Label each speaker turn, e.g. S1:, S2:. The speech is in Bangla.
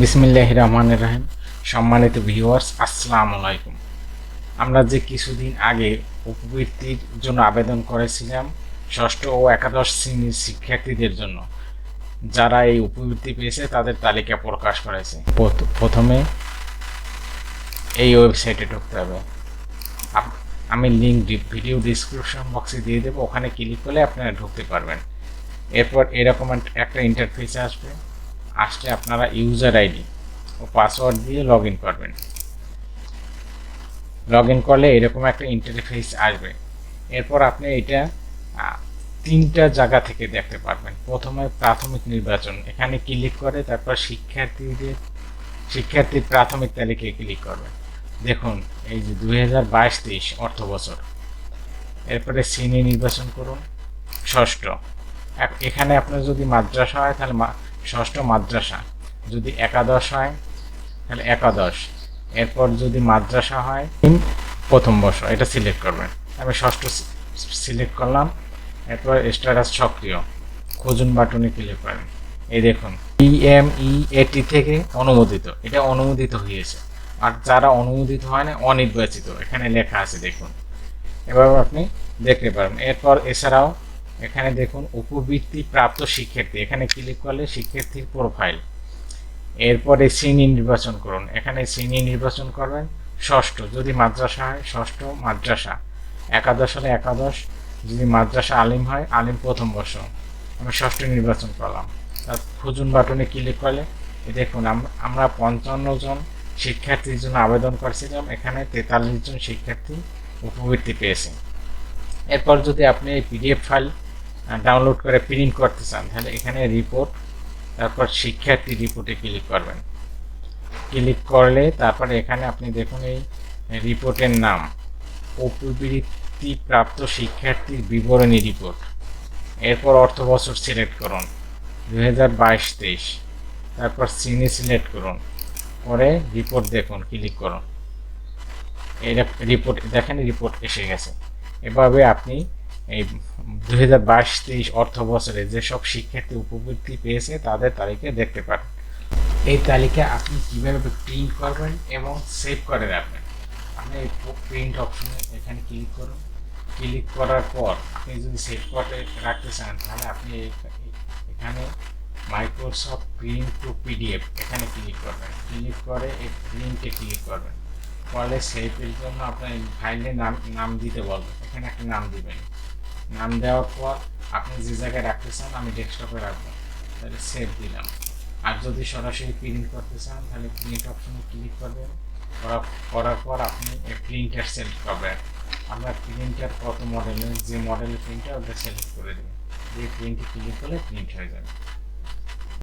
S1: বিসমিল্লাহির রহমানির রহিম। সম্মানিত ভিউয়ার্স, আসসালামু আলাইকুম। আমরা যে কিছুদিন আগে উপবৃত্তির জন্য আবেদন করেছিলাম ষষ্ঠ ও একাদশ শ্রেণীর শিক্ষার্থীদের জন্য, যারা এই উপবৃত্তি পেয়েছে তাদের তালিকা প্রকাশ করেছে। প্রথমে এই ওয়েবসাইটে ঢুকতে হবে। আমি লিঙ্ক ভিডিও ডিসক্রিপশন বক্সে দিয়ে দেবো, ওখানে ক্লিক করলে আপনারা ঢুকতে পারবেন। এরপর এরকম একটা ইন্টারফেস আসলে আপনারা ইউজার আইডি ও পাসওয়ার্ড দিয়ে লগ ইন করবেন। লগ ইন করলে এরকম একটা ইন্টারফেস আসবে। এরপর আপনি এটা তিনটা জায়গা থেকে দেখতে পারবেন। প্রথমে প্রাথমিক নির্বাচন, এখানে ক্লিক করে তারপর শিক্ষার্থীর প্রাথমিক তালিকায় ক্লিক করবেন। দেখুন এই যে 2022-23 অর্থ বছর। এরপরে শ্রেণী নির্বাচন করুন ষষ্ঠ। এখানে আপনার যদি মাদ্রাসা হয় তাহলে ষষ্ঠ মাদ্রাসা, যদি একাদশ হয় তাহলে একাদশ। এরপর যদি মাদ্রাসা হয় প্রথম বর্ষ, এটা সিলেক্ট করবেন। আমি ষষ্ঠ সিলেক্ট করলাম। এরপর স্ট্যাটাস সক্রিয়, খুঁজুন বাটনে ক্লিক করেন। এই দেখুন PMEAT থেকে অনুমোদিত, এটা অনুমোদিত হয়েছে। আর যারা অনুমোদিত হয় না অনির্বাচিত, এখানে লেখা আছে দেখুন। এবার আপনি দেখতে পারবেন। এরপর এছাড়াও এখানে দেখুন উপবৃত্তি প্রাপ্ত শিক্ষার্থী, এখানে ক্লিক করলে শিক্ষার্থীর প্রোফাইল। এরপরে শ্রেণী নির্বাচন করুন, এখানে শ্রেণী নির্বাচন করবেন ষষ্ঠ, যদি মাদ্রাসা হয় ষষ্ঠ মাদ্রাসা, একাদশ হলে একাদশ, যদি মাদ্রাসা আলিম হয় আলিম প্রথম বর্ষ। আমি ষষ্ঠ নির্বাচন করলাম। তার খুঁজুন বাটনে ক্লিক করলে দেখুন আমরা 55 জন শিক্ষার্থীর জন্য আবেদন করছিলাম, এখানে 43 জন শিক্ষার্থী উপবৃত্তি পেয়েছে। এরপর যদি আপনি এই PDF ফাইল ডাউনলোড করে প্রিন্ট করতে চান তাহলে এখানে রিপোর্ট, তারপর শিক্ষার্থী রিপোর্টে ক্লিক করবেন। ক্লিক করলে তারপরে এখানে আপনি দেখুন এই রিপোর্টের নাম উপবৃত্তি প্রাপ্ত শিক্ষার্থীর বিবরণী রিপোর্ট। এরপর অর্থ বছর সিলেক্ট করুন 2022-23, তারপর শ্রেণী সিলেক্ট করুন, পরে রিপোর্ট দেখুন, ক্লিক করুন। এই রিপোর্ট দেখেন, রিপোর্ট এসে গেছে। এভাবে আপনি এই 2022-23 অর্থ বছরে যেসব শিক্ষার্থী উপবৃত্তি পেয়েছে তাদের তালিকা দেখতে পারেন। এই তালিকা আপনি কিভাবে প্রিন্ট করবেন এবং সেভ করে রাখবেন। আপনি এই প্রিন্ট অপশনে এখানে ক্লিক করুন। ক্লিক করার পর আপনি যদি সেভ করে রাখতে চান তাহলে আপনি এখানে মাইক্রোসফট প্রিন্ট টু PDF এখানে ক্লিক করবেন। ক্লিক করে এই প্রিন্টে ক্লিক করবেন। ফলে সেভের জন্য আপনার ফাইলের নাম দিতে বলবেন, এখানে একটা নাম দিবেন। নাম দেওয়ার পর আপনি যে জায়গায় রাখতে চান, আমি ডেস্কটপে রাখবো, তাহলে সেভ দিলাম। আর যদি সরাসরি প্রিন্ট করতে চান তাহলে প্রিন্ট অপশনে ক্লিক করবেন। করার পর আপনি প্রিন্টার সিলেক্ট করবেন। আপনার প্রিন্টার কত মডেলের, যে মডেলের প্রিন্টার ওটা সিলেক্ট করে দেবেন। দিয়ে প্রিন্টে ক্লিক করলে প্রিন্ট হয়ে যাবে।